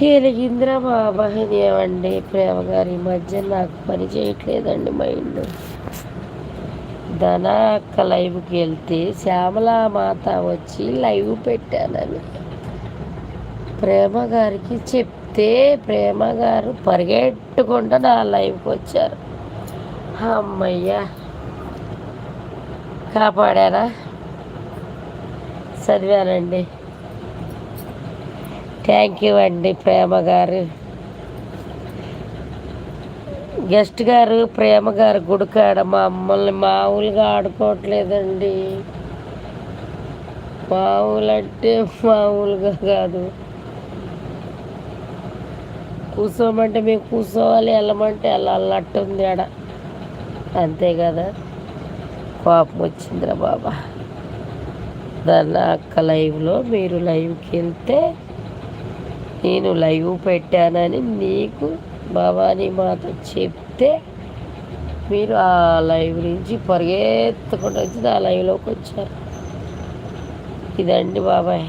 ఎలిగిందిరా బాబా ఏమండి ప్రేమ గారు ఈ మధ్య నాకు పని చేయట్లేదండి మైండ్. ధనా అక్క లైవ్కి వెళ్తే శ్యామలా మాత వచ్చి లైవ్ పెట్టానని ప్రేమ గారికి చెప్తే ప్రేమ గారు పరిగెట్టుకుంటూ నా లైవ్కి వచ్చారు. అమ్మయ్యా కాపాడారా, చదివానండి. థ్యాంక్ యూ అండి ప్రేమ గారు. గెస్ట్ గారు ప్రేమ గారు గుడికాడ మమ్మల్ని మామూలుగా ఆడుకోవట్లేదండి. మామూలంటే మామూలుగా కాదు. కూర్చోమంటే మేము కూర్చోవాలి, వెళ్ళమంటే వెళ్ళాలన్నట్టుంది ఆడ. అంతే కదా, కోపం వచ్చిందిరా బాబా. దాన్ని అక్క లైవ్లో మీరు లైవ్కి వెళ్తే నేను లైవ్ పెట్టానని నీకు భవానీ మాత చెప్తే మీరు ఆ లైవ్ నుంచి పరిగెత్తుకుంటూ వచ్చి ఆ లైవ్లోకి వచ్చారు. ఇదండి బాబాయ్.